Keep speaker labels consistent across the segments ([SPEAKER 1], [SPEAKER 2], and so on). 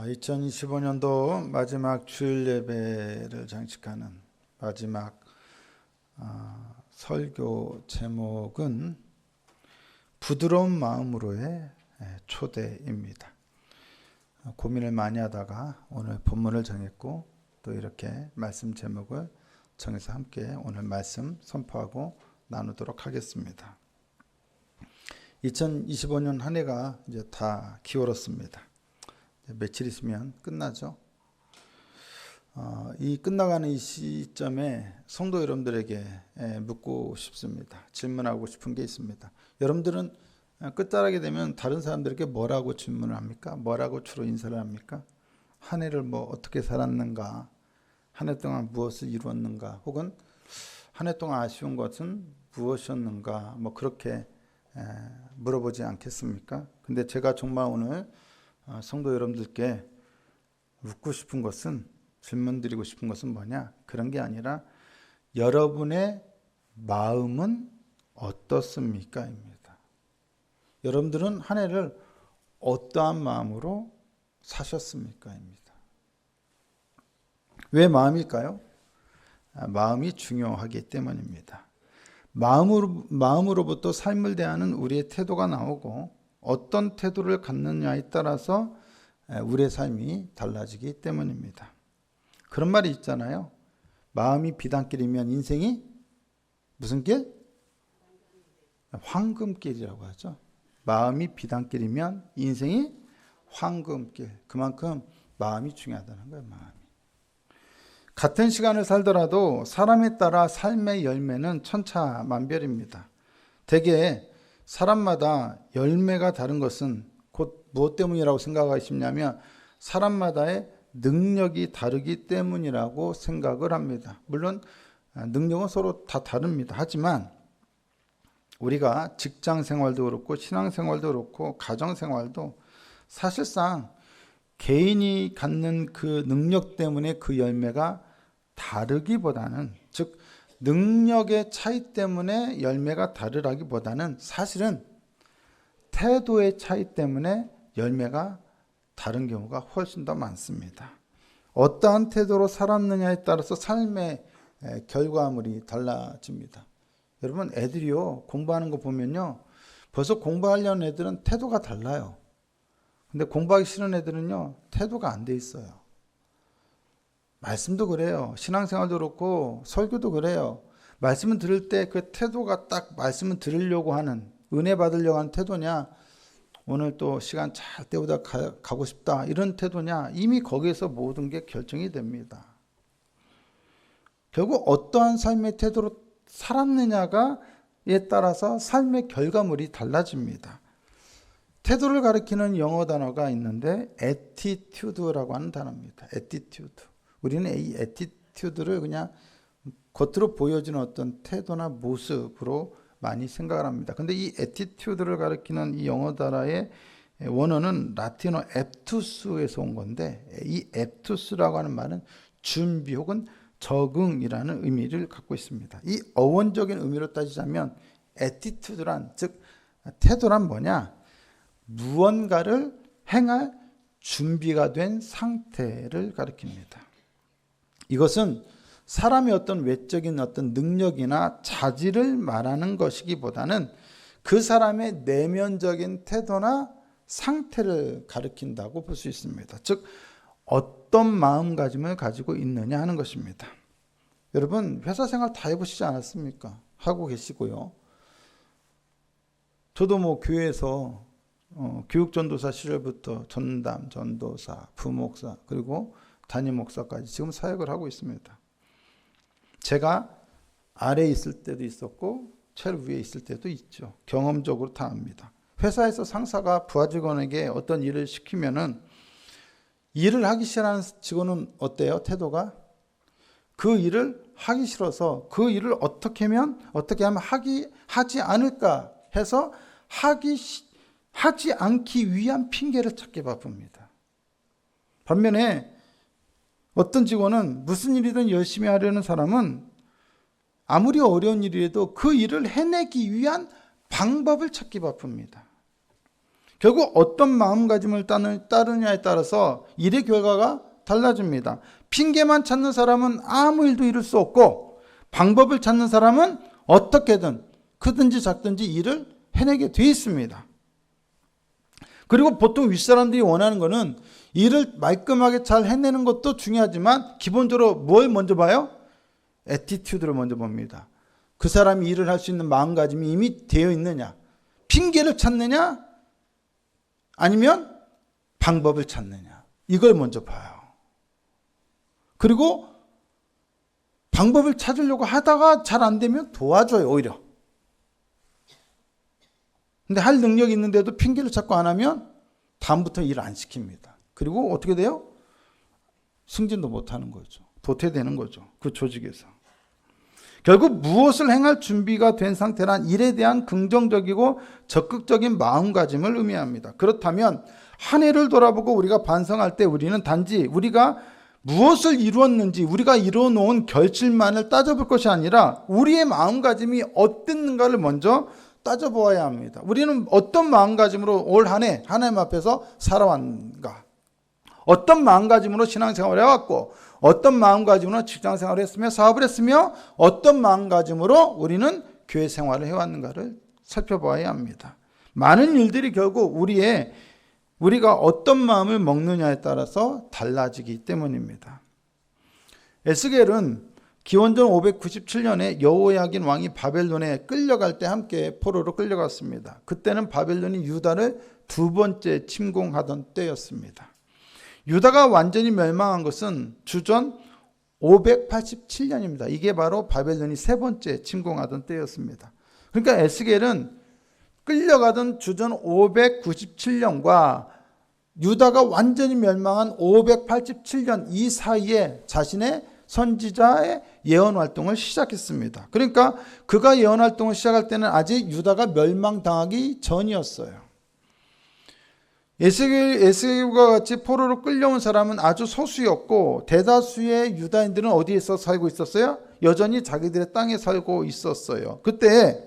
[SPEAKER 1] 2025년도 마지막 주일 예배를 장식하는 마지막 설교 제목은 부드러운 마음으로의 초대입니다. 고민을 많이 하다가 오늘 본문을 정했고 또 이렇게 말씀 제목을 정해서 함께 오늘 말씀 선포하고 나누도록 하겠습니다. 2025년 한 해가 이제 다 기울었습니다. 며칠 있으면 끝나죠. 이 끝나가는 이 시점에 성도 여러분들에게 묻고 싶습니다. 질문하고 싶은 게 있습니다. 여러분들은 끝자락이 되면 다른 사람들에게 뭐라고 질문을 합니까? 뭐라고 주로 인사를 합니까? 한 해를 어떻게 살았는가? 한 해 동안 무엇을 이루었는가? 혹은 한 해 동안 아쉬운 것은 무엇이었는가? 그렇게 물어보지 않겠습니까? 근데 제가 정말 오늘 성도 여러분들께 묻고 싶은 것은, 질문 드리고 싶은 것은 뭐냐? 그런 게 아니라 여러분의 마음은 어떻습니까? 입니다. 여러분들은 한 해를 어떠한 마음으로 사셨습니까? 입니다. 왜 마음일까요? 마음이 중요하기 때문입니다. 마음으로부터 삶을 대하는 우리의 태도가 나오고 어떤 태도를 갖느냐에 따라서 우리의 삶이 달라지기 때문입니다. 그런 말이 있잖아요. 마음이 비단길이면 인생이 무슨 길? 황금길이라고 하죠. 마음이 비단길이면 인생이 황금길. 그만큼 마음이 중요하다는 거예요. 마음이. 같은 시간을 살더라도 사람에 따라 삶의 열매는 천차만별입니다. 대개 사람마다 열매가 다른 것은 곧 무엇 때문이라고 생각하시냐면 사람마다의 능력이 다르기 때문이라고 생각을 합니다. 물론 능력은 서로 다 다릅니다. 하지만 우리가 직장 생활도 그렇고 신앙 생활도 그렇고 가정 생활도 사실상 개인이 갖는 그 능력 때문에 그 열매가 다르기보다는, 즉 능력의 차이 때문에 열매가 다르다기보다는 사실은 태도의 차이 때문에 열매가 다른 경우가 훨씬 더 많습니다. 어떠한 태도로 살았느냐에 따라서 삶의 결과물이 달라집니다. 여러분, 애들이요, 공부하는 거 보면요, 벌써 공부하려는 애들은 태도가 달라요. 근데 공부하기 싫은 애들은요, 태도가 안 돼 있어요. 말씀도 그래요. 신앙생활도 그렇고 설교도 그래요. 말씀을 들을 때 그 태도가 딱 말씀을 들으려고 하는, 은혜 받으려고 하는 태도냐, 오늘 또 시간 잘 때우다 가고 싶다, 이런 태도냐, 이미 거기에서 모든 게 결정이 됩니다. 결국 어떠한 삶의 태도로 살았느냐에 따라서 삶의 결과물이 달라집니다. 태도를 가리키는 영어 단어가 있는데 attitude라고 하는 단어입니다. attitude. 우리는 이 attitude를 그냥 겉으로 보여지는 어떤 태도나 모습으로 많이 생각을 합니다. 근데 이 attitude를 가리키는 이 영어 단어의 원어는 라틴어 aptus에서 온 건데, 이 aptus라고 하는 말은 준비 혹은 적응이라는 의미를 갖고 있습니다. 이 어원적인 의미로 따지자면 attitude란, 즉 태도란 뭐냐? 무언가를 행할 준비가 된 상태를 가리킵니다. 이것은 사람의 어떤 외적인 어떤 능력이나 자질을 말하는 것이기보다는 그 사람의 내면적인 태도나 상태를 가리킨다고 볼 수 있습니다. 즉 어떤 마음가짐을 가지고 있느냐 하는 것입니다. 여러분, 회사 생활 다 해보시지 않았습니까? 하고 계시고요. 저도 교회에서 교육전도사 시절부터 전담, 전도사, 부목사, 그리고 담임 목사까지 지금 사역을 하고 있습니다. 제가 아래에 있을 때도 있었고 제일 위에 있을 때도 있죠. 경험적으로 다 압니다. 회사에서 상사가 부하 직원에게 어떤 일을 시키면은 일을 하기 싫어하는 직원은 어때요? 태도가? 그 일을 하기 싫어서 그 일을 어떻게 하면 하지 않을까 해서 하지 않기 위한 핑계를 찾기 바쁩니다. 반면에 어떤 직원은 무슨 일이든 열심히 하려는 사람은 아무리 어려운 일이라도 그 일을 해내기 위한 방법을 찾기 바쁩니다. 결국 어떤 마음가짐을 따르냐에 따라서 일의 결과가 달라집니다. 핑계만 찾는 사람은 아무 일도 이룰 수 없고, 방법을 찾는 사람은 어떻게든 크든지 작든지 일을 해내게 돼 있습니다. 그리고 보통 윗사람들이 원하는 거는 일을 말끔하게 잘 해내는 것도 중요하지만 기본적으로 뭘 먼저 봐요? 애티튜드를 먼저 봅니다. 그 사람이 일을 할 수 있는 마음가짐이 이미 되어 있느냐, 핑계를 찾느냐, 아니면 방법을 찾느냐, 이걸 먼저 봐요. 그리고 방법을 찾으려고 하다가 잘 안 되면 도와줘요, 오히려. 근데 할 능력이 있는데도 핑계를 찾고 안 하면 다음부터 일을 안 시킵니다. 그리고 어떻게 돼요? 승진도 못 하는 거죠. 도태되는 거죠. 그 조직에서. 결국 무엇을 행할 준비가 된 상태란 일에 대한 긍정적이고 적극적인 마음가짐을 의미합니다. 그렇다면 한 해를 돌아보고 우리가 반성할 때 우리는 단지 우리가 무엇을 이루었는지, 우리가 이루어놓은 결실만을 따져볼 것이 아니라 우리의 마음가짐이 어땠는가를 먼저 따져보아야 합니다. 우리는 어떤 마음가짐으로 올 한 해 하나님 앞에서 살아왔는가, 어떤 마음가짐으로 신앙생활을 해왔고, 어떤 마음가짐으로 직장생활을 했으며 사업을 했으며, 어떤 마음가짐으로 우리는 교회 생활을 해왔는가를 살펴봐야 합니다. 많은 일들이 결국 우리가 어떤 마음을 먹느냐에 따라서 달라지기 때문입니다. 에스겔은 기원전 597년에 여호야긴 왕이 바벨론에 끌려갈 때 함께 포로로 끌려갔습니다. 그때는 바벨론이 유다를 두 번째 침공하던 때였습니다. 유다가 완전히 멸망한 것은 주전 587년입니다. 이게 바로 바벨론이 세 번째 침공하던 때였습니다. 그러니까 에스겔은 끌려가던 주전 597년과 유다가 완전히 멸망한 587년 이 사이에 자신의 선지자의 예언 활동을 시작했습니다. 그러니까 그가 예언 활동을 시작할 때는 아직 유다가 멸망당하기 전이었어요. 에스겔과 같이 포로로 끌려온 사람은 아주 소수였고, 대다수의 유다인들은 어디에서 살고 있었어요? 여전히 자기들의 땅에 살고 있었어요. 그때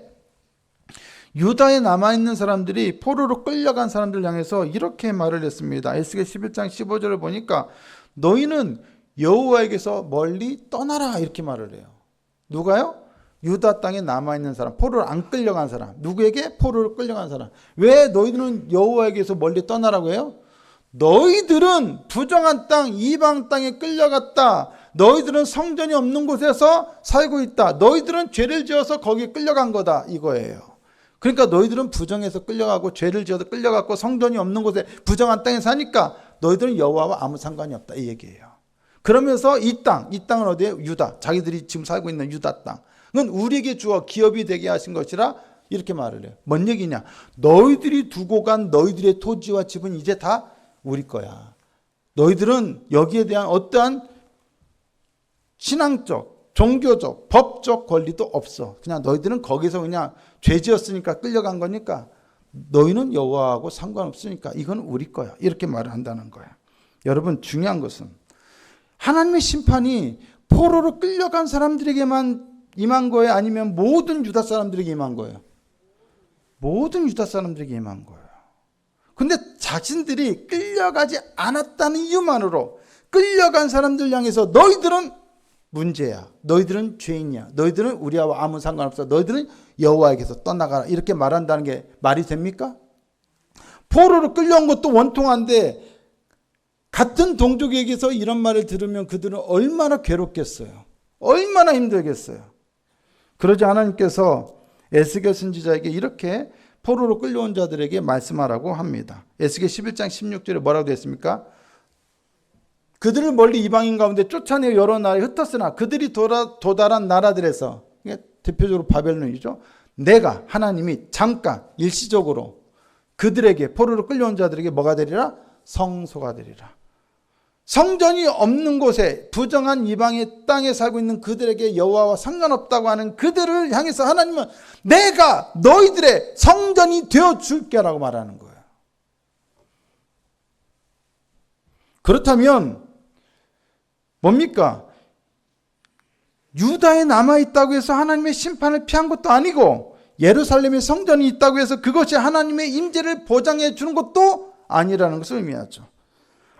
[SPEAKER 1] 유다에 남아있는 사람들이 포로로 끌려간 사람들 향해서 이렇게 말을 했습니다. 에스겔 11장 15절을 보니까 너희는 여호와에게서 멀리 떠나라, 이렇게 말을 해요. 누가요? 유다 땅에 남아있는 사람, 포로를 안 끌려간 사람. 누구에게? 포로를 끌려간 사람. 왜 너희들은 여호와에게서 멀리 떠나라고 해요? 너희들은 부정한 땅, 이방 땅에 끌려갔다. 너희들은 성전이 없는 곳에서 살고 있다. 너희들은 죄를 지어서 거기에 끌려간 거다, 이거예요. 그러니까 너희들은 부정해서 끌려가고 죄를 지어서 끌려갔고 성전이 없는 곳에 부정한 땅에 사니까 너희들은 여호와와 아무 상관이 없다, 이 얘기예요. 그러면서 이 땅은 어디에? 유다. 자기들이 지금 살고 있는 유다 땅. 그건 우리에게 주어 기업이 되게 하신 것이라 이렇게 말을 해요. 뭔 얘기냐? 너희들이 두고 간 너희들의 토지와 집은 이제 다 우리 거야. 너희들은 여기에 대한 어떠한 신앙적, 종교적, 법적 권리도 없어. 그냥 너희들은 거기서 그냥 죄 지었으니까 끌려간 거니까 너희는 여호와하고 상관없으니까 이건 우리 거야. 이렇게 말을 한다는 거야. 여러분, 중요한 것은 하나님의 심판이 포로로 끌려간 사람들에게만 임한 거예요? 아니면 모든 유다 사람들에게 임한 거예요? 모든 유다 사람들에게 임한 거예요. 근데 자신들이 끌려가지 않았다는 이유만으로 끌려간 사람들 향해서 너희들은 문제야, 너희들은 죄인이야, 너희들은 우리와 아무 상관없어, 너희들은 여호와에게서 떠나가라, 이렇게 말한다는 게 말이 됩니까? 포로로 끌려온 것도 원통한데 같은 동족에게서 이런 말을 들으면 그들은 얼마나 괴롭겠어요. 얼마나 힘들겠어요. 그러자 하나님께서 에스겔 선지자에게 이렇게 포로로 끌려온 자들에게 말씀하라고 합니다. 에스겔 11장 16절에 뭐라고 되어 있습니까? 그들을 멀리 이방인 가운데 쫓아내어 여러 나라에 흩었으나 그들이 도달한 나라들에서, 대표적으로 바벨론이죠, 내가 하나님이 잠깐 일시적으로 그들에게, 포로로 끌려온 자들에게 뭐가 되리라? 성소가 되리라. 성전이 없는 곳에 부정한 이방의 땅에 살고 있는 그들에게 여호와와 상관없다고 하는 그들을 향해서 하나님은 내가 너희들의 성전이 되어줄게 라고 말하는 거예요. 그렇다면 뭡니까? 유다에 남아있다고 해서 하나님의 심판을 피한 것도 아니고 예루살렘에 성전이 있다고 해서 그것이 하나님의 임재를 보장해 주는 것도 아니라는 것을 의미하죠.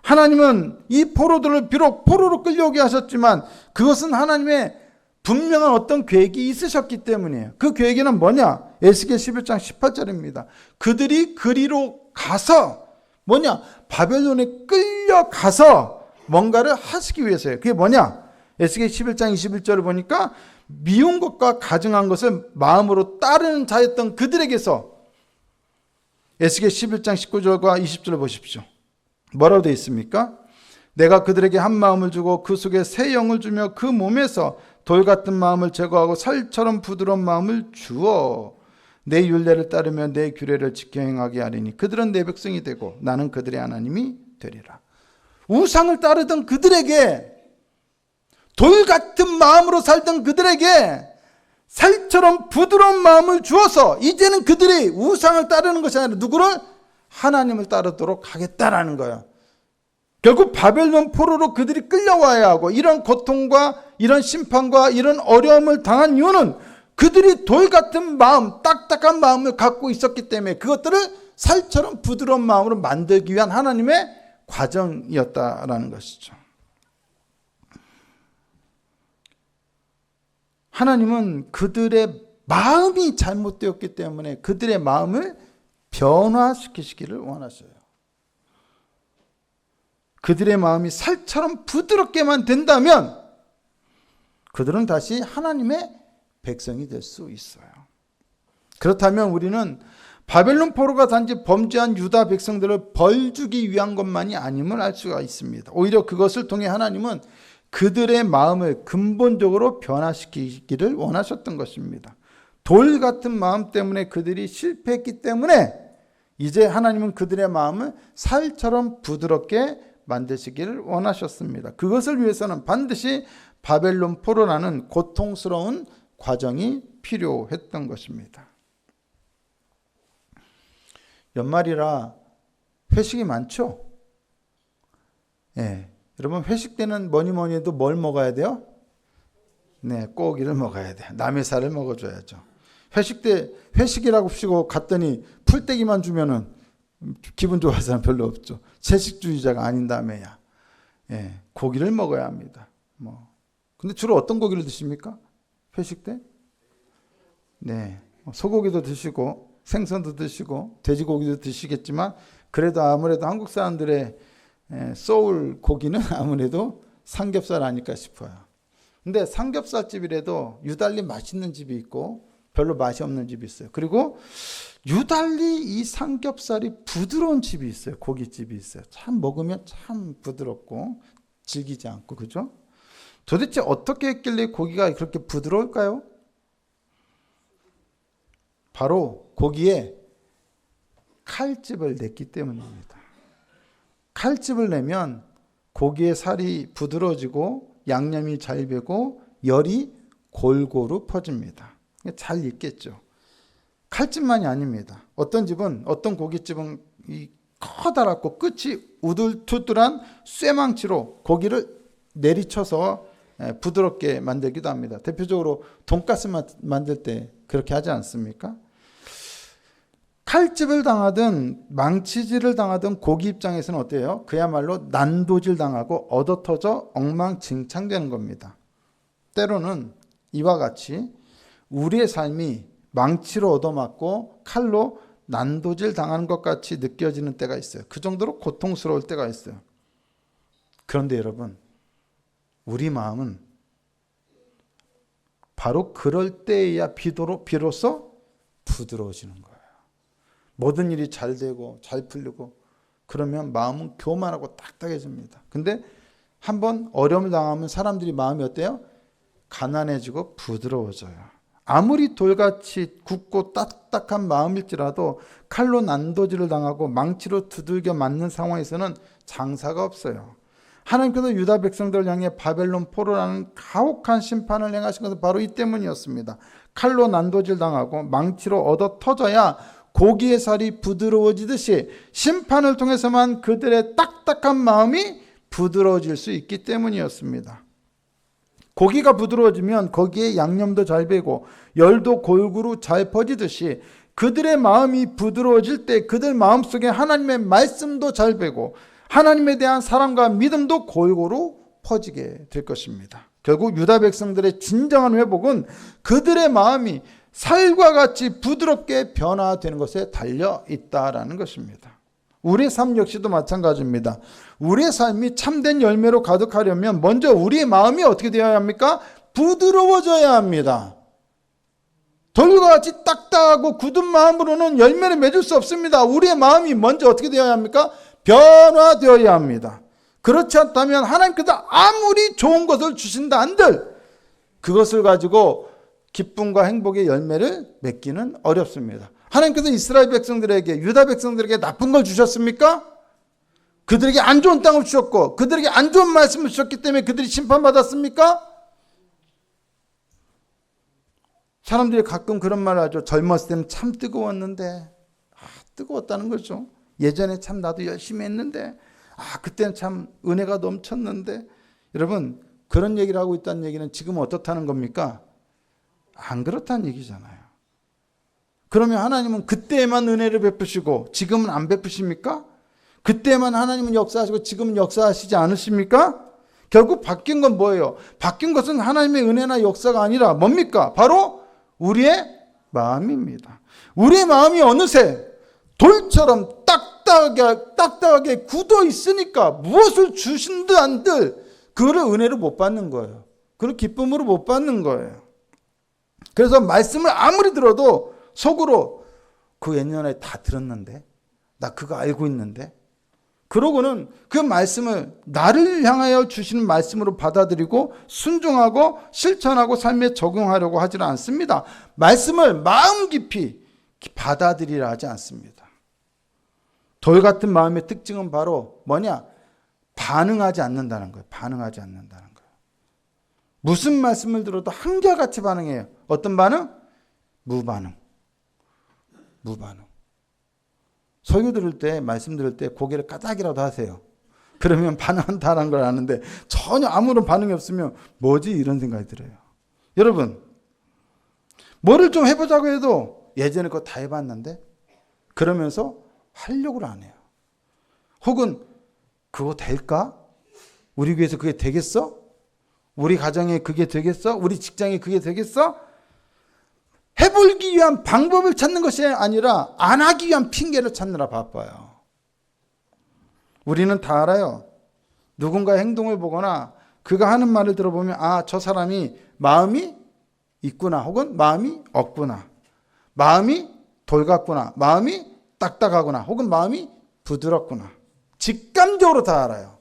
[SPEAKER 1] 하나님은 이 포로들을 비록 포로로 끌려오게 하셨지만 그것은 하나님의 분명한 어떤 계획이 있으셨기 때문이에요. 그 계획에는 뭐냐? 에스겔 11장 18절입니다. 그들이 그리로 가서 뭐냐? 바벨론에 끌려가서 뭔가를 하시기 위해서예요. 그게 뭐냐? 에스겔 11장 21절을 보니까 미운 것과 가증한 것을 마음으로 따르는 자였던 그들에게서 에스겔 11장 19절과 20절을 보십시오. 뭐라고 되어 있습니까? 내가 그들에게 한 마음을 주고 그 속에 새 영을 주며 그 몸에서 돌 같은 마음을 제거하고 살처럼 부드러운 마음을 주어 내 율례를 따르며 내 규례를 지켜 행하게 하리니 그들은 내 백성이 되고 나는 그들의 하나님이 되리라. 우상을 따르던 그들에게, 돌 같은 마음으로 살던 그들에게 살처럼 부드러운 마음을 주어서 이제는 그들이 우상을 따르는 것이 아니라 누구를? 하나님을 따르도록 하겠다라는 거예요. 결국 바벨론 포로로 그들이 끌려와야 하고 이런 고통과 이런 심판과 이런 어려움을 당한 이유는 그들이 돌 같은 마음, 딱딱한 마음을 갖고 있었기 때문에 그것들을 살처럼 부드러운 마음으로 만들기 위한 하나님의 과정이었다라는 것이죠. 하나님은 그들의 마음이 잘못되었기 때문에 그들의 마음을 변화시키시기를 원하셔요. 그들의 마음이 살처럼 부드럽게만 된다면 그들은 다시 하나님의 백성이 될 수 있어요. 그렇다면 우리는 바벨론 포로가 단지 범죄한 유다 백성들을 벌주기 위한 것만이 아님을 알 수가 있습니다. 오히려 그것을 통해 하나님은 그들의 마음을 근본적으로 변화시키기를 원하셨던 것입니다. 돌 같은 마음 때문에 그들이 실패했기 때문에 이제 하나님은 그들의 마음을 살처럼 부드럽게 만드시기를 원하셨습니다. 그것을 위해서는 반드시 바벨론 포로라는 고통스러운 과정이 필요했던 것입니다. 연말이라 회식이 많죠? 예. 여러분 회식 때는 뭐니 해도 뭘 먹어야 돼요? 네, 고기를 먹어야 돼요. 남의 살을 먹어줘야죠. 회식 때 회식이라고 치고 갔더니 풀떼기만 주면은 기분 좋아하는 사람 별로 없죠. 채식주의자가 아닌다며야. 예, 고기를 먹어야 합니다. 근데 주로 어떤 고기를 드십니까? 회식 때? 네, 소고기도 드시고 생선도 드시고 돼지고기도 드시겠지만 그래도 아무래도 한국 사람들의 소울 고기는 아무래도 삼겹살 아닐까 싶어요. 근데 삼겹살집이라도 유달리 맛있는 집이 있고 별로 맛이 없는 집이 있어요. 그리고 유달리 이 삼겹살이 부드러운 집이 있어요. 고깃집이 있어요. 참 먹으면 참 부드럽고 질기지 않고, 그죠? 도대체 어떻게 했길래 고기가 그렇게 부드러울까요? 바로 고기에 칼집을 냈기 때문입니다. 칼집을 내면 고기의 살이 부드러워지고 양념이 잘 배고 열이 골고루 퍼집니다. 잘 익겠죠. 칼집만이 아닙니다. 어떤 집은, 어떤 고깃집은 이 커다랗고 끝이 우둘투둘한 쇠망치로 고기를 내리쳐서 부드럽게 만들기도 합니다. 대표적으로 돈가스 만들 때 그렇게 하지 않습니까? 칼집을 당하든 망치질을 당하든 고기 입장에서는 어때요? 그야말로 난도질 당하고 얻어터져 엉망진창되는 겁니다. 때로는 이와 같이 우리의 삶이 망치로 얻어맞고 칼로 난도질 당하는 것 같이 느껴지는 때가 있어요. 그 정도로 고통스러울 때가 있어요. 그런데 여러분, 우리 마음은 바로 그럴 때에야 비로소 부드러워지는 거예요. 모든 일이 잘 되고 잘 풀리고 그러면 마음은 교만하고 딱딱해집니다. 근데 한번 어려움을 당하면 사람들이 마음이 어때요? 가난해지고 부드러워져요. 아무리 돌같이 굳고 딱딱한 마음일지라도 칼로 난도질을 당하고 망치로 두들겨 맞는 상황에서는 장사가 없어요. 하나님께서 유다 백성들을 향해 바벨론 포로라는 가혹한 심판을 행하신 것은 바로 이 때문이었습니다. 칼로 난도질 당하고 망치로 얻어 터져야 고기의 살이 부드러워지듯이 심판을 통해서만 그들의 딱딱한 마음이 부드러워질 수 있기 때문이었습니다. 고기가 부드러워지면 거기에 양념도 잘 배고 열도 골고루 잘 퍼지듯이 그들의 마음이 부드러워질 때 그들 마음속에 하나님의 말씀도 잘 배고 하나님에 대한 사랑과 믿음도 골고루 퍼지게 될 것입니다. 결국 유다 백성들의 진정한 회복은 그들의 마음이 살과 같이 부드럽게 변화되는 것에 달려 있다라는 것입니다. 우리의 삶 역시도 마찬가지입니다. 우리의 삶이 참된 열매로 가득하려면 먼저 우리의 마음이 어떻게 되어야 합니까? 부드러워져야 합니다. 돌과 같이 딱딱하고 굳은 마음으로는 열매를 맺을 수 없습니다. 우리의 마음이 먼저 어떻게 되어야 합니까? 변화되어야 합니다. 그렇지 않다면 하나님께서 아무리 좋은 것을 주신다 한들 그것을 가지고 기쁨과 행복의 열매를 맺기는 어렵습니다. 하나님께서 이스라엘 백성들에게, 유다 백성들에게 나쁜 걸 주셨습니까? 그들에게 안 좋은 땅을 주셨고 그들에게 안 좋은 말씀을 주셨기 때문에 그들이 심판받았습니까? 사람들이 가끔 그런 말을 하죠. 젊었을 때는 참 뜨거웠는데, 뜨거웠다는 거죠. 예전에 참 나도 열심히 했는데, 그때는 참 은혜가 넘쳤는데. 여러분, 그런 얘기를 하고 있다는 얘기는 지금 어떻다는 겁니까? 안 그렇다는 얘기잖아요. 그러면 하나님은 그때만 은혜를 베푸시고 지금은 안 베푸십니까? 그때만 하나님은 역사하시고 지금은 역사하시지 않으십니까? 결국 바뀐 건 뭐예요? 바뀐 것은 하나님의 은혜나 역사가 아니라 뭡니까? 바로 우리의 마음입니다. 우리의 마음이 어느새 돌처럼 딱딱하게 굳어 있으니까 무엇을 주신들 안들 그거를 은혜로 못 받는 거예요. 그걸 기쁨으로 못 받는 거예요. 그래서 말씀을 아무리 들어도 속으로 그 예전에 다 들었는데 나 그거 알고 있는데 그러고는 그 말씀을 나를 향하여 주시는 말씀으로 받아들이고 순종하고 실천하고 삶에 적용하려고 하지는 않습니다. 말씀을 마음 깊이 받아들이려 하지 않습니다. 돌 같은 마음의 특징은 바로 뭐냐? 반응하지 않는다는 거예요. 반응하지 않는다는 거예요. 무슨 말씀을 들어도 한결같이 반응해요. 어떤 반응? 무반응. 설교 들을 때, 말씀 들을 때 고개를 까딱이라도 하세요. 그러면 반응한다는 걸 아는데 전혀 아무런 반응이 없으면 뭐지? 이런 생각이 들어요. 여러분, 뭐를 좀 해보자고 해도 예전에 그거 다 해봤는데 그러면서 하려고 안 해요. 혹은 그거 될까? 우리 교회에서 그게 되겠어? 우리 가정에 그게 되겠어? 우리 직장에 그게 되겠어? 해보기 위한 방법을 찾는 것이 아니라 안 하기 위한 핑계를 찾느라 바빠요. 우리는 다 알아요. 누군가의 행동을 보거나 그가 하는 말을 들어보면 저 사람이 마음이 있구나 혹은 마음이 없구나. 마음이 돌 같구나. 마음이 딱딱하구나. 혹은 마음이 부드럽구나. 직감적으로 다 알아요.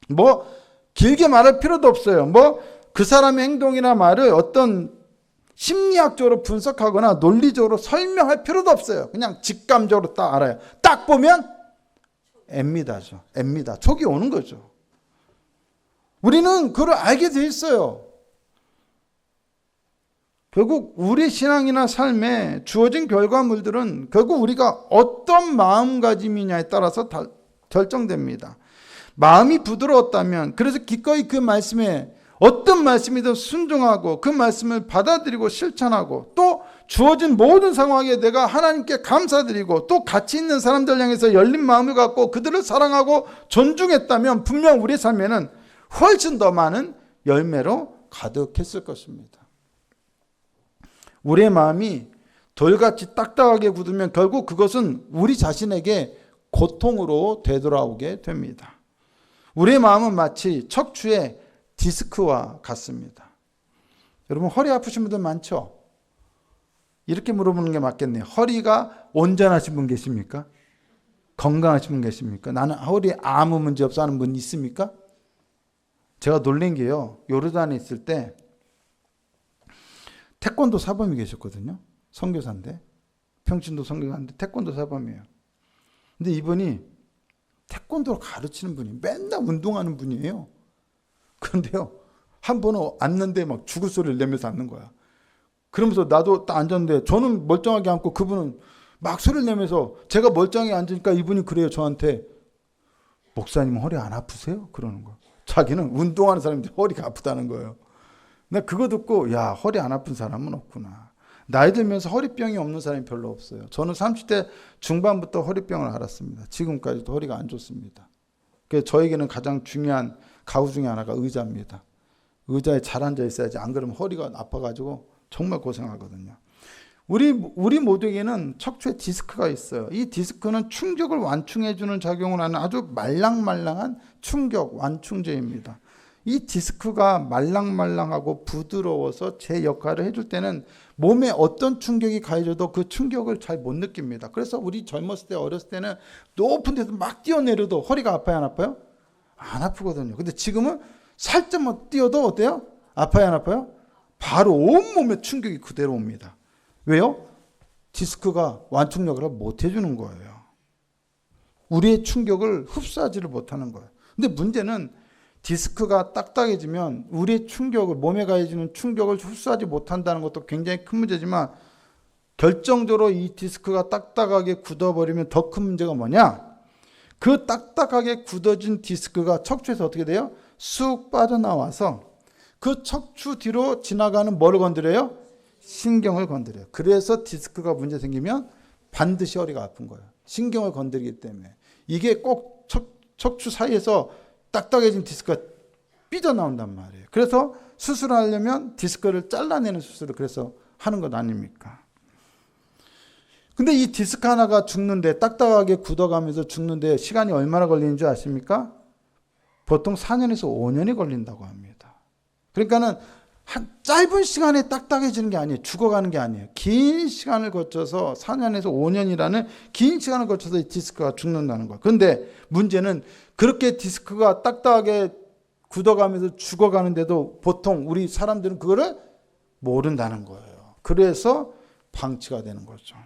[SPEAKER 1] 뭐 길게 말할 필요도 없어요. 그 사람의 행동이나 말을 어떤 심리학적으로 분석하거나 논리적으로 설명할 필요도 없어요. 그냥 직감적으로 딱 알아요. 딱 보면 앱니다죠. 앱니다. 촉이 오는 거죠. 우리는 그걸 알게 돼 있어요. 결국 우리 신앙이나 삶에 주어진 결과물들은 결국 우리가 어떤 마음가짐이냐에 따라서 결정됩니다. 마음이 부드러웠다면 그래서 기꺼이 그 말씀에 어떤 말씀이든 순종하고 그 말씀을 받아들이고 실천하고 또 주어진 모든 상황에 내가 하나님께 감사드리고 또 같이 있는 사람들 향해서 열린 마음을 갖고 그들을 사랑하고 존중했다면 분명 우리 삶에는 훨씬 더 많은 열매로 가득했을 것입니다. 우리의 마음이 돌같이 딱딱하게 굳으면 결국 그것은 우리 자신에게 고통으로 되돌아오게 됩니다. 우리의 마음은 마치 척추의 디스크와 같습니다. 여러분 허리 아프신 분들 많죠? 이렇게 물어보는 게 맞겠네요. 허리가 온전하신 분 계십니까? 건강하신 분 계십니까? 나는 허리에 아무 문제 없어 하는 분 있습니까? 제가 놀란 게요. 요르단에 있을 때 태권도 사범이 계셨거든요. 선교사인데 평신도 선교사인데 태권도 사범이에요. 근데 이분이 태권도를 가르치는 분이 맨날 운동하는 분이에요. 그런데요, 한 번은 앉는데 막 죽을 소리를 내면서 앉는 거야. 그러면서 나도 딱 앉았는데 저는 멀쩡하게 앉고 그분은 막 소리를 내면서 제가 멀쩡하게 앉으니까 이분이 그래요. 저한테 목사님 허리 안 아프세요? 그러는 거야. 자기는 운동하는 사람인데 허리가 아프다는 거예요. 나 그거 듣고 야, 허리 안 아픈 사람은 없구나. 나이 들면서 허리병이 없는 사람이 별로 없어요. 저는 30대 중반부터 허리병을 앓았습니다. 지금까지도 허리가 안 좋습니다. 그래서 저에게는 가장 중요한 가구 중에 하나가 의자입니다. 의자에 잘 앉아 있어야지, 안 그러면 허리가 아파가지고 정말 고생하거든요. 우리 모두에게는 척추에 디스크가 있어요. 이 디스크는 충격을 완충해주는 작용을 하는 아주 말랑말랑한 충격 완충제입니다. 이 디스크가 말랑말랑하고 부드러워서 제 역할을 해줄 때는 몸에 어떤 충격이 가해져도 그 충격을 잘 못 느낍니다. 그래서 우리 젊었을 때, 어렸을 때는 높은 데서 막 뛰어내려도 허리가 아파요, 안 아파요? 안 아프거든요. 근데 지금은 살짝만 뛰어도 어때요? 아파요, 안 아파요? 바로 온몸에 충격이 그대로 옵니다. 왜요? 디스크가 완충력을 못 해주는 거예요. 우리의 충격을 흡수하지를 못하는 거예요. 근데 문제는 디스크가 딱딱해지면 우리의 충격을, 몸에 가해지는 충격을 흡수하지 못한다는 것도 굉장히 큰 문제지만, 결정적으로 이 디스크가 딱딱하게 굳어버리면 더 큰 문제가 뭐냐? 그 딱딱하게 굳어진 디스크가 척추에서 어떻게 돼요? 쑥 빠져나와서 그 척추 뒤로 지나가는 뭐를 건드려요? 신경을 건드려요. 그래서 디스크가 문제 생기면 반드시 허리가 아픈 거예요. 신경을 건드리기 때문에. 이게 꼭 척추 사이에서 딱딱해진 디스크가 삐져나온단 말이에요. 그래서 수술을 하려면 디스크를 잘라내는 수술을 그래서 하는 것 아닙니까? 근데 이 디스크 하나가 죽는데, 딱딱하게 굳어가면서 죽는데 시간이 얼마나 걸리는 줄 아십니까? 보통 4년에서 5년이 걸린다고 합니다. 그러니까는 한 짧은 시간에 딱딱해지는 게 아니에요. 죽어가는 게 아니에요. 긴 시간을 거쳐서 4년에서 5년이라는 긴 시간을 거쳐서 이 디스크가 죽는다는 거예요. 그런데 문제는 그렇게 디스크가 딱딱하게 굳어가면서 죽어가는데도 보통 우리 사람들은 그거를 모른다는 거예요. 그래서 방치가 되는 거죠.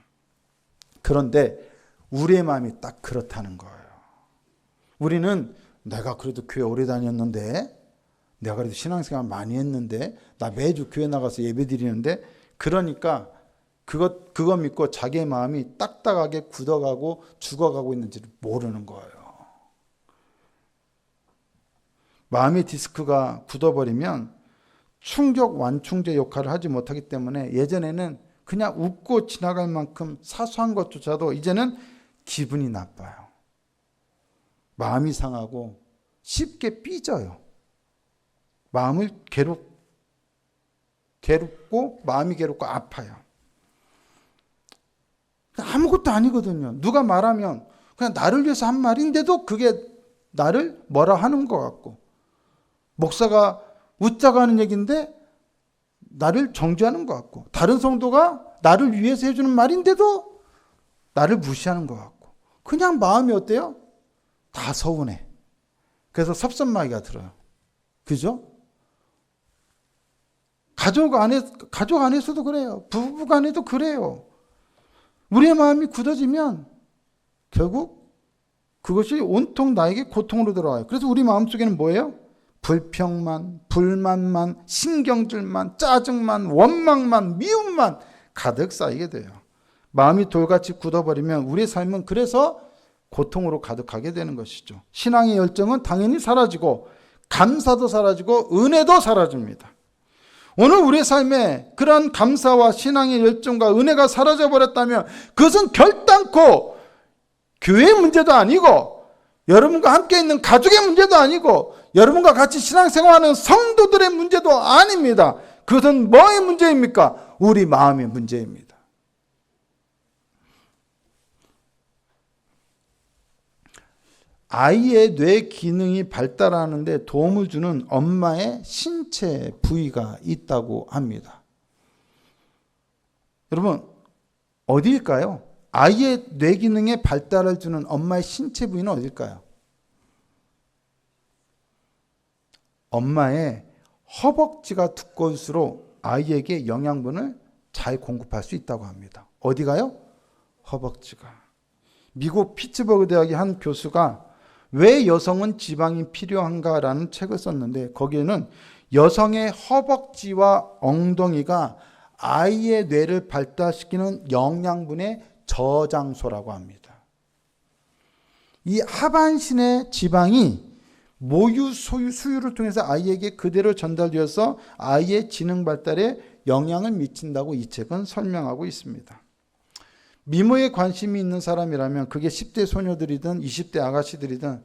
[SPEAKER 1] 그런데 우리의 마음이 딱 그렇다는 거예요. 우리는 내가 그래도 교회 오래 다녔는데, 내가 그래도 신앙생활 많이 했는데, 나 매주 교회 나가서 예배 드리는데, 그러니까 그거 믿고 자기의 마음이 딱딱하게 굳어가고 죽어가고 있는지를 모르는 거예요. 마음의 디스크가 굳어버리면 충격 완충제 역할을 하지 못하기 때문에, 예전에는 그냥 웃고 지나갈 만큼 사소한 것조차도 이제는 기분이 나빠요. 마음이 상하고 쉽게 삐져요. 마음을 괴롭고 마음이 괴롭고 아파요. 아무것도 아니거든요. 누가 말하면 그냥 나를 위해서 한 말인데도 그게 나를 뭐라 하는 것 같고, 목사가 웃자고 하는 얘기인데 나를 정죄하는 것 같고, 다른 성도가 나를 위해서 해주는 말인데도 나를 무시하는 것 같고, 그냥 마음이 어때요? 다 서운해. 그래서 섭섭마귀가 들어요. 그죠? 가족 안에서도 그래요. 부부 간에도 그래요. 우리의 마음이 굳어지면 결국 그것이 온통 나에게 고통으로 들어와요. 그래서 우리 마음속에는 뭐예요? 불평만, 불만만, 신경질만, 짜증만, 원망만, 미움만 가득 쌓이게 돼요. 마음이 돌같이 굳어버리면 우리의 삶은 그래서 고통으로 가득하게 되는 것이죠. 신앙의 열정은 당연히 사라지고, 감사도 사라지고, 은혜도 사라집니다. 오늘 우리의 삶에 그러한 감사와 신앙의 열정과 은혜가 사라져버렸다면 그것은 결단코 교회의 문제도 아니고, 여러분과 함께 있는 가족의 문제도 아니고, 여러분과 같이 신앙생활하는 성도들의 문제도 아닙니다. 그것은 뭐의 문제입니까? 우리 마음의 문제입니다. 아이의 뇌 기능이 발달하는 데 도움을 주는 엄마의 신체 부위가 있다고 합니다. 여러분, 어디일까요? 아이의 뇌 기능에 발달을 주는 엄마의 신체 부위는 어디일까요? 엄마의 허벅지가 두꺼울수록 아이에게 영양분을 잘 공급할 수 있다고 합니다. 어디가요? 허벅지가. 미국 피츠버그 대학의 한 교수가 왜 여성은 지방이 필요한가라는 책을 썼는데, 거기에는 여성의 허벅지와 엉덩이가 아이의 뇌를 발달시키는 영양분의 저장소라고 합니다. 이 하반신의 지방이 모유, 소유, 수유를 통해서 아이에게 그대로 전달되어서 아이의 지능 발달에 영향을 미친다고 이 책은 설명하고 있습니다. 미모에 관심이 있는 사람이라면 그게 10대 소녀들이든 20대 아가씨들이든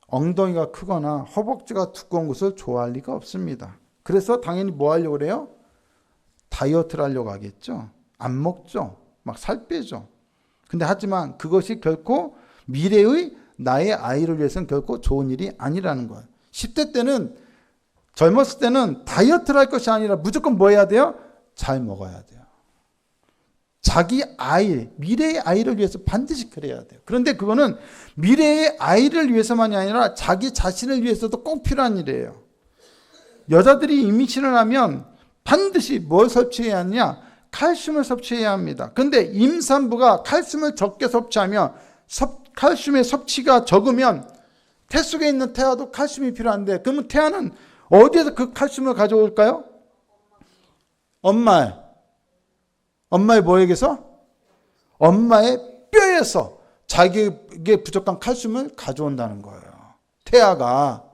[SPEAKER 1] 엉덩이가 크거나 허벅지가 두꺼운 것을 좋아할 리가 없습니다. 그래서 당연히 뭐 하려고 그래요? 다이어트를 하려고 하겠죠. 안 먹죠. 막 살 빼죠. 근데 하지만 그것이 결코 미래의 나의 아이를 위해서는 결코 좋은 일이 아니라는 거예요. 10대 때는, 젊었을 때는 다이어트를 할 것이 아니라 무조건 뭐 해야 돼요? 잘 먹어야 돼요. 자기 아이, 미래의 아이를 위해서 반드시 그래야 돼요. 그런데 그거는 미래의 아이를 위해서만이 아니라 자기 자신을 위해서도 꼭 필요한 일이에요. 여자들이 임신을 하면 반드시 뭘 섭취해야 하느냐? 칼슘을 섭취해야 합니다. 그런데 임산부가 칼슘을 적게 섭취하면 칼슘의 섭취가 적으면 태 속에 있는 태아도 칼슘이 필요한데, 그러면 태아는 어디에서 그 칼슘을 가져올까요? 엄마의 뭐에게서? 엄마의 뼈에서 자기에게 부족한 칼슘을 가져온다는 거예요. 태아가.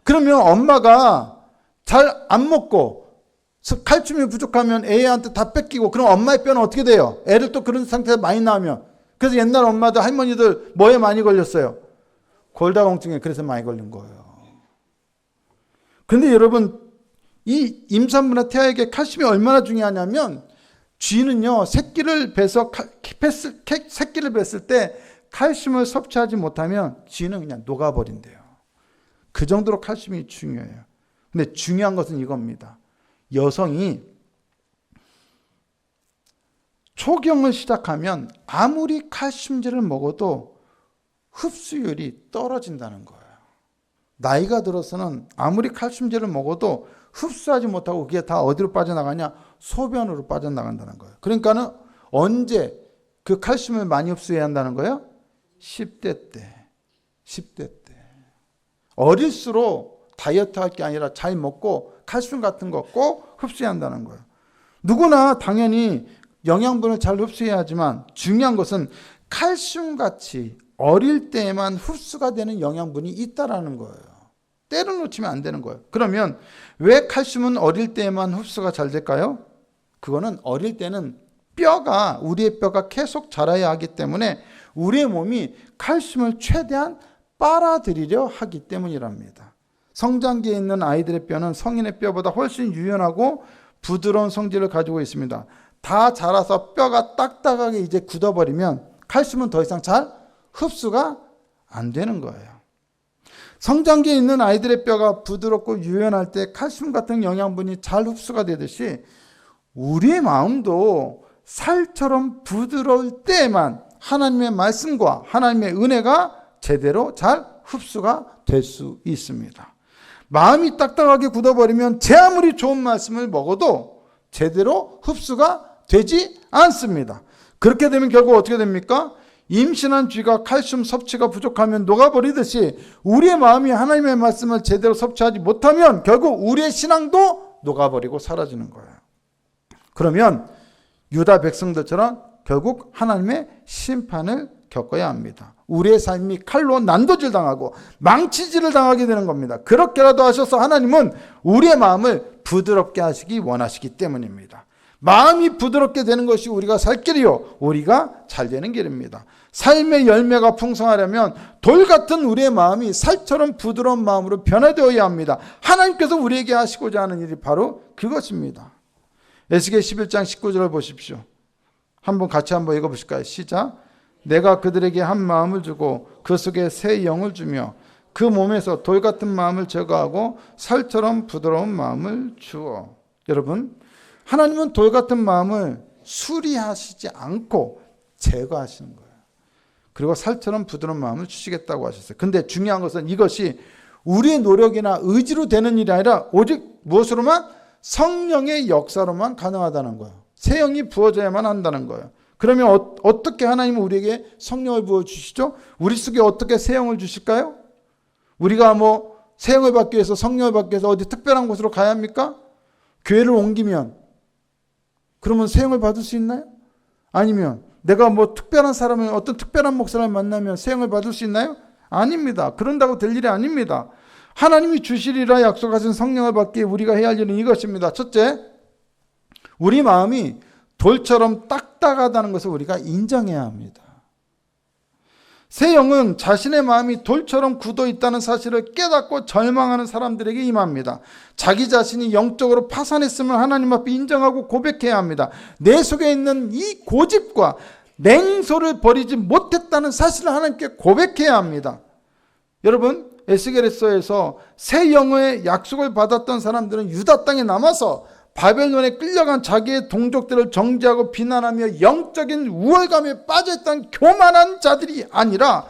[SPEAKER 1] 그러면 엄마가 잘 안 먹고 칼슘이 부족하면 애한테 다 뺏기고, 그럼 엄마의 뼈는 어떻게 돼요? 애를 또 그런 상태에서 많이 낳으면. 그래서 옛날 엄마들, 할머니들 뭐에 많이 걸렸어요? 골다공증에 그래서 많이 걸린 거예요. 그런데 여러분, 이 임산부나 태아에게 칼슘이 얼마나 중요하냐면, 쥐는요, 새끼를 뱄을 때 칼슘을 섭취하지 못하면 쥐는 그냥 녹아버린대요. 그 정도로 칼슘이 중요해요. 근데 중요한 것은 이겁니다. 여성이 초경을 시작하면 아무리 칼슘제를 먹어도 흡수율이 떨어진다는 거예요. 나이가 들어서는 아무리 칼슘제를 먹어도 흡수하지 못하고 그게 다 어디로 빠져나가냐? 소변으로 빠져나간다는 거예요. 그러니까는 언제 그 칼슘을 많이 흡수해야 한다는 거예요? 10대 때. 10대 때. 어릴수록 다이어트 할 게 아니라 잘 먹고 칼슘 같은 거 꼭 흡수해야 한다는 거예요. 누구나 당연히 영양분을 잘 흡수해야 하지만 중요한 것은 칼슘같이 어릴 때에만 흡수가 되는 영양분이 있다라는 거예요. 때를 놓치면 안 되는 거예요. 그러면 왜 칼슘은 어릴 때에만 흡수가 잘 될까요? 그거는 어릴 때는 우리의 뼈가 계속 자라야 하기 때문에 우리의 몸이 칼슘을 최대한 빨아들이려 하기 때문이랍니다. 성장기에 있는 아이들의 뼈는 성인의 뼈보다 훨씬 유연하고 부드러운 성질을 가지고 있습니다. 다 자라서 뼈가 딱딱하게 이제 굳어버리면 칼슘은 더 이상 잘 흡수가 안 되는 거예요. 성장기에 있는 아이들의 뼈가 부드럽고 유연할 때 칼슘 같은 영양분이 잘 흡수가 되듯이 우리의 마음도 살처럼 부드러울 때만 하나님의 말씀과 하나님의 은혜가 제대로 잘 흡수가 될 수 있습니다. 마음이 딱딱하게 굳어버리면 제 아무리 좋은 말씀을 먹어도 제대로 흡수가 되지 않습니다. 그렇게 되면 결국 어떻게 됩니까? 임신한 쥐가 칼슘 섭취가 부족하면 녹아버리듯이 우리의 마음이 하나님의 말씀을 제대로 섭취하지 못하면 결국 우리의 신앙도 녹아버리고 사라지는 거예요. 그러면 유다 백성들처럼 결국 하나님의 심판을 겪어야 합니다. 우리의 삶이 칼로 난도질 당하고 망치질을 당하게 되는 겁니다. 그렇게라도 하셔서 하나님은 우리의 마음을 부드럽게 하시기 원하시기 때문입니다. 마음이 부드럽게 되는 것이 우리가 살 길이요, 우리가 잘 되는 길입니다. 삶의 열매가 풍성하려면 돌 같은 우리의 마음이 살처럼 부드러운 마음으로 변화되어야 합니다. 하나님께서 우리에게 하시고자 하는 일이 바로 그것입니다. 에스겔 11장 19절을 보십시오. 같이 한번 읽어보실까요? 시작. 내가 그들에게 한 마음을 주고 그 속에 새 영을 주며 그 몸에서 돌 같은 마음을 제거하고 살처럼 부드러운 마음을 주어. 여러분, 하나님은 돌 같은 마음을 수리하시지 않고 제거하시는 거예요. 그리고 살처럼 부드러운 마음을 주시겠다고 하셨어요. 근데 중요한 것은 이것이 우리의 노력이나 의지로 되는 일이 아니라 오직 무엇으로만? 성령의 역사로만 가능하다는 거예요. 새 영이 부어져야만 한다는 거예요. 그러면 어떻게 하나님은 우리에게 성령을 부어주시죠? 우리 속에 어떻게 새 영을 주실까요? 우리가 새 영을 받기 위해서, 성령을 받기 위해서 어디 특별한 곳으로 가야 합니까? 교회를 옮기면 그러면 새 영을 받을 수 있나요? 아니면 내가 특별한 사람을, 어떤 특별한 목사를 만나면 새 영을 받을 수 있나요? 아닙니다. 그런다고 될 일이 아닙니다. 하나님이 주시리라 약속하신 성령을 받기에 우리가 해야 할 일은 이것입니다. 첫째, 우리 마음이 돌처럼 딱딱하다는 것을 우리가 인정해야 합니다. 새 영은 자신의 마음이 돌처럼 굳어 있다는 사실을 깨닫고 절망하는 사람들에게 임합니다. 자기 자신이 영적으로 파산했음을 하나님 앞에 인정하고 고백해야 합니다. 내 속에 있는 이 고집과 냉소를 버리지 못했다는 사실을 하나님께 고백해야 합니다. 여러분, 에스겔서에서 새 영의 약속을 받았던 사람들은 유다 땅에 남아서 바벨론에 끌려간 자기의 동족들을 정죄하고 비난하며 영적인 우월감에 빠져있던 교만한 자들이 아니라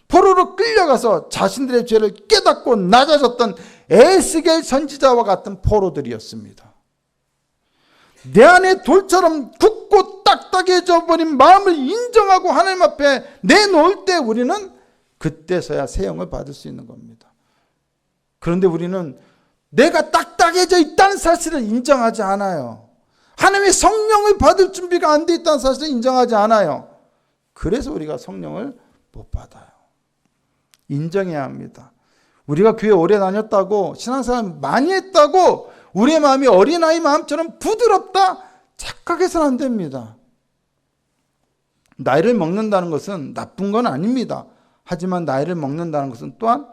[SPEAKER 1] 포로로 끌려가서 자신들의 죄를 깨닫고 낮아졌던 에스겔 선지자와 같은 포로들이었습니다. 내 안에 돌처럼 굳고 딱딱해져 버린 마음을 인정하고 하나님 앞에 내놓을 때 우리는 그때서야 새 영을 받을 수 있는 겁니다. 그런데 우리는 내가 딱딱해져 있다는 사실을 인정하지 않아요. 하나님의 성령을 받을 준비가 안 돼 있다는 사실을 인정하지 않아요. 그래서 우리가 성령을 못 받아요. 인정해야 합니다. 우리가 교회 오래 다녔다고, 신앙생활 많이 했다고 우리의 마음이 어린아이 마음처럼 부드럽다 착각해서는 안 됩니다. 나이를 먹는다는 것은 나쁜 건 아닙니다. 하지만 나이를 먹는다는 것은 또한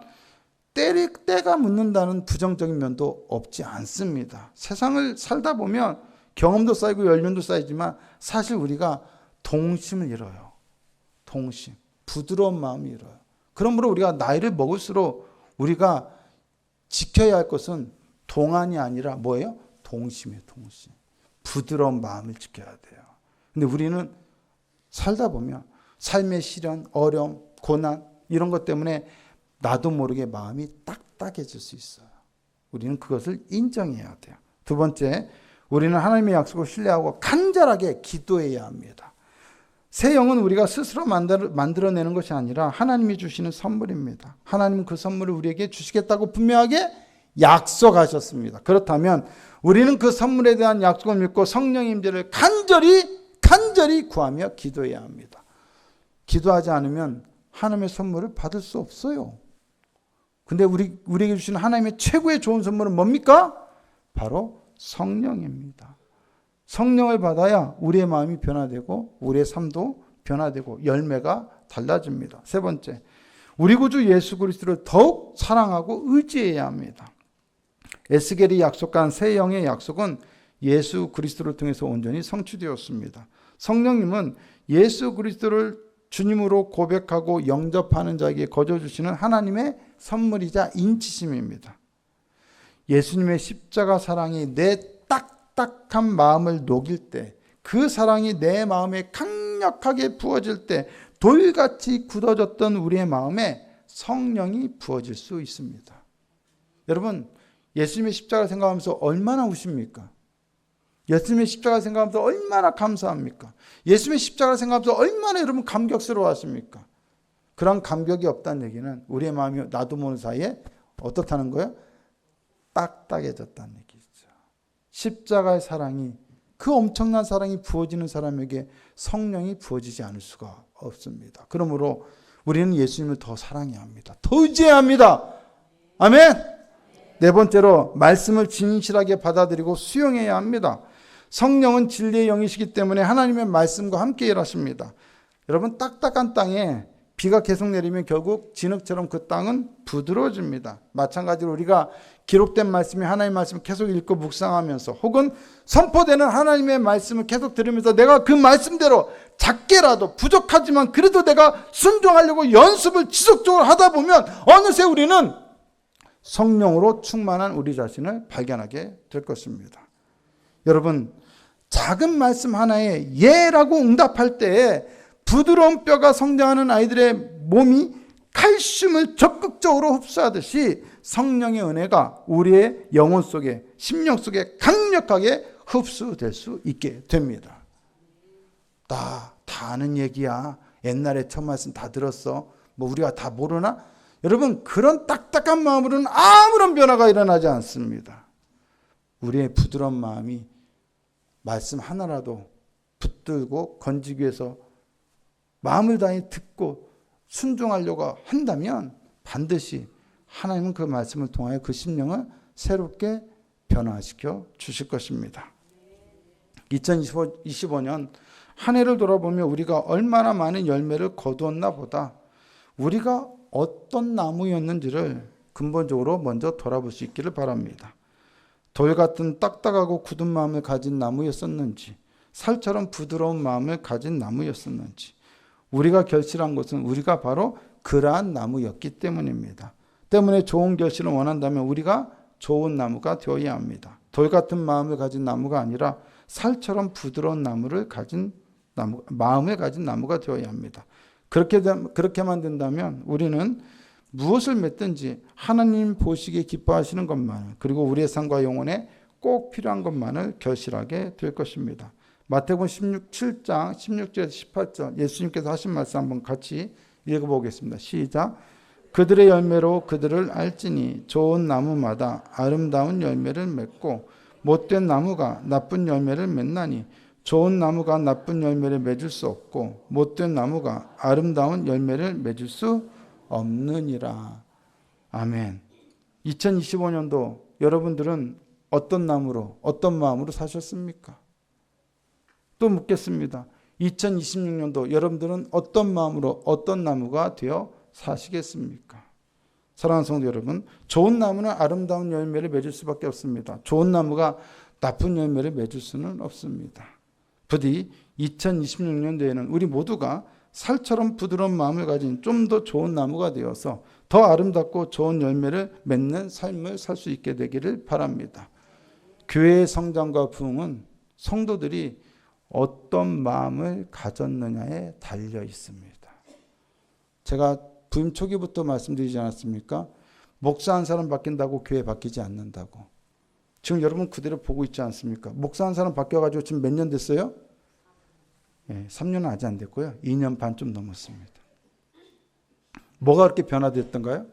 [SPEAKER 1] 때가 묻는다는 부정적인 면도 없지 않습니다. 세상을 살다 보면 경험도 쌓이고 연륜도 쌓이지만 사실 우리가 동심을 잃어요. 동심, 부드러운 마음을 잃어요. 그러므로 우리가 나이를 먹을수록 우리가 지켜야 할 것은 동안이 아니라 뭐예요? 동심이에요. 동심. 부드러운 마음을 지켜야 돼요. 근데 우리는 살다 보면 삶의 시련, 어려움, 고난 이런 것 때문에 나도 모르게 마음이 딱딱해질 수 있어요. 우리는 그것을 인정해야 돼요. 두 번째, 우리는 하나님의 약속을 신뢰하고 간절하게 기도해야 합니다. 새 영은 우리가 스스로 만들어내는 것이 아니라 하나님이 주시는 선물입니다. 하나님은 그 선물을 우리에게 주시겠다고 분명하게 약속하셨습니다. 그렇다면 우리는 그 선물에 대한 약속을 믿고 성령의 임재를 간절히 구하며 기도해야 합니다. 기도하지 않으면 하나님의 선물을 받을 수 없어요. 근데 우리에게 주시는 하나님의 최고의 좋은 선물은 뭡니까? 바로 성령입니다. 성령을 받아야 우리의 마음이 변화되고 우리의 삶도 변화되고 열매가 달라집니다. 세 번째, 우리 구주 예수 그리스도를 더욱 사랑하고 의지해야 합니다. 에스겔이 약속한 새 영의 약속은 예수 그리스도를 통해서 온전히 성취되었습니다. 성령님은 예수 그리스도를 주님으로 고백하고 영접하는 자에게 거저 주시는 하나님의 선물이자 인치심입니다. 예수님의 십자가 사랑이 내 딱딱한 마음을 녹일 때, 그 사랑이 내 마음에 강력하게 부어질 때 돌같이 굳어졌던 우리의 마음에 성령이 부어질 수 있습니다. 여러분, 예수님의 십자가 생각하면서 얼마나 우십니까? 예수님의 십자가 생각하면서 얼마나 감사합니까? 예수님의 십자가 생각하면서 얼마나 여러분 감격스러워 하십니까? 그런 감격이 없다는 얘기는 우리의 마음이 나도 모르는 사이에 어떻다는 거예요? 딱딱해졌다는 얘기죠. 십자가의 사랑이, 그 엄청난 사랑이 부어지는 사람에게 성령이 부어지지 않을 수가 없습니다. 그러므로 우리는 예수님을 더 사랑해야 합니다. 더 의지해야 합니다. 아멘. 네 번째로 말씀을 진실하게 받아들이고 수용해야 합니다. 성령은 진리의 영이시기 때문에 하나님의 말씀과 함께 일하십니다. 여러분, 딱딱한 땅에 비가 계속 내리면 결국 진흙처럼 그 땅은 부드러워집니다. 마찬가지로 우리가 기록된 말씀이 하나님의 말씀을 계속 읽고 묵상하면서 혹은 선포되는 하나님의 말씀을 계속 들으면서 내가 그 말씀대로 작게라도 부족하지만 그래도 내가 순종하려고 연습을 지속적으로 하다 보면 어느새 우리는 성령으로 충만한 우리 자신을 발견하게 될 것입니다. 여러분, 작은 말씀 하나에 예라고 응답할 때에 부드러운 뼈가 성장하는 아이들의 몸이 칼슘을 적극적으로 흡수하듯이 성령의 은혜가 우리의 영혼 속에, 심령 속에 강력하게 흡수될 수 있게 됩니다. 다 아는 얘기야. 옛날에 첫 말씀 다 들었어. 뭐 우리가 다 모르나? 여러분, 그런 딱딱한 마음으로는 아무런 변화가 일어나지 않습니다. 우리의 부드러운 마음이 말씀 하나라도 붙들고 건지기 위해서 마음을 다해 듣고 순종하려고 한다면 반드시 하나님은 그 말씀을 통하여 그 심령을 새롭게 변화시켜 주실 것입니다. 2025년 한 해를 돌아보며 우리가 얼마나 많은 열매를 거두었나 보다 우리가 어떤 나무였는지를 근본적으로 먼저 돌아볼 수 있기를 바랍니다. 돌 같은 딱딱하고 굳은 마음을 가진 나무였었는지 살처럼 부드러운 마음을 가진 나무였었는지 우리가 결실한 것은 우리가 바로 그러한 나무였기 때문입니다. 때문에 좋은 결실을 원한다면 우리가 좋은 나무가 되어야 합니다. 돌 같은 마음을 가진 나무가 아니라 살처럼 부드러운 마음을 가진 나무가 되어야 합니다. 그렇게만 된다면 우리는 무엇을 맺든지 하나님 보시기에 기뻐하시는 것만을 그리고 우리의 삶과 영혼에 꼭 필요한 것만을 결실하게 될 것입니다. 마태복음 7장 16절에서 18절 예수님께서 하신 말씀 한번 같이 읽어보겠습니다. 시작. 그들의 열매로 그들을 알지니 좋은 나무마다 아름다운 열매를 맺고 못된 나무가 나쁜 열매를 맺나니 좋은 나무가 나쁜 열매를 맺을 수 없고 못된 나무가 아름다운 열매를 맺을 수 없느니라. 아멘. 2025년도 여러분들은 어떤 나무로 어떤 마음으로 사셨습니까? 또 묻겠습니다. 2026년도 여러분들은 어떤 마음으로 어떤 나무가 되어 사시겠습니까? 사랑하는 성도 여러분, 좋은 나무는 아름다운 열매를 맺을 수밖에 없습니다. 좋은 나무가 나쁜 열매를 맺을 수는 없습니다. 부디 2026년도에는 우리 모두가 살처럼 부드러운 마음을 가진 좀 더 좋은 나무가 되어서 더 아름답고 좋은 열매를 맺는 삶을 살 수 있게 되기를 바랍니다. 교회의 성장과 부흥은 성도들이 어떤 마음을 가졌느냐에 달려 있습니다. 제가 부임 초기부터 말씀드리지 않았습니까? 목사 한 사람 바뀐다고 교회 바뀌지 않는다고. 지금 여러분 그대로 보고 있지 않습니까? 목사 한 사람 바뀌어가지고 지금 몇 년 됐어요? 3년은 아직 안 됐고요. 2년 반 좀 넘었습니다. 뭐가 그렇게 변화됐던가요?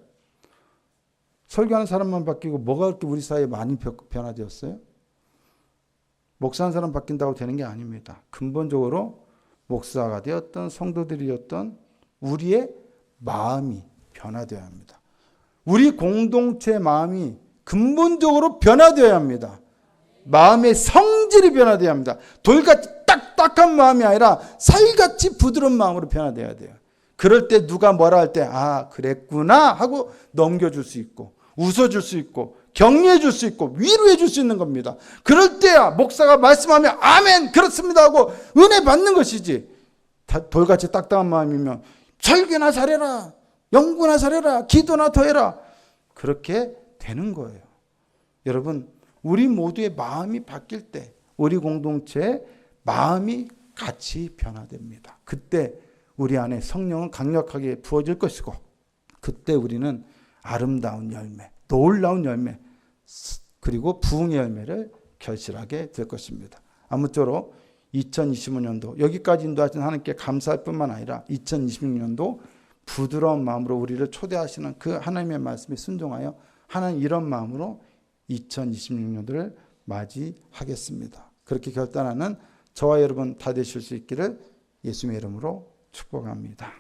[SPEAKER 1] 설교하는 사람만 바뀌고 뭐가 그렇게 우리 사회에 많이 변화되었어요? 목사 한 사람 바뀐다고 되는 게 아닙니다. 근본적으로 목사가 되었던 성도들이었던 우리의 마음이 변화되어야 합니다. 우리 공동체 마음이 근본적으로 변화되어야 합니다. 마음의 성질이 변화되어야 합니다. 돌같이 딱딱한 마음이 아니라 살같이 부드러운 마음으로 변화되어야 돼요. 그럴 때 누가 뭐라 할 때 아 그랬구나 하고 넘겨줄 수 있고 웃어줄 수 있고 격려해 줄 수 있고 위로해 줄 수 있는 겁니다. 그럴 때야 목사가 말씀하면 아멘 그렇습니다 하고 은혜 받는 것이지 돌같이 딱딱한 마음이면 설교나 잘해라 연구나 잘해라 기도나 더 해라 그렇게 되는 거예요. 여러분 우리 모두의 마음이 바뀔 때 우리 공동체의 마음이 같이 변화됩니다. 그때 우리 안에 성령은 강력하게 부어질 것이고 그때 우리는 아름다운 열매 놀라운 열매 그리고 부흥의 열매를 결실하게 될 것입니다. 아무쪼록 2025년도 여기까지 인도하신 하나님께 감사할 뿐만 아니라 2026년도 부드러운 마음으로 우리를 초대하시는 그 하나님의 말씀에 순종하여 하나님 이런 마음으로 2026년도를 맞이하겠습니다. 그렇게 결단하는 저와 여러분 다 되실 수 있기를 예수님의 이름으로 축복합니다.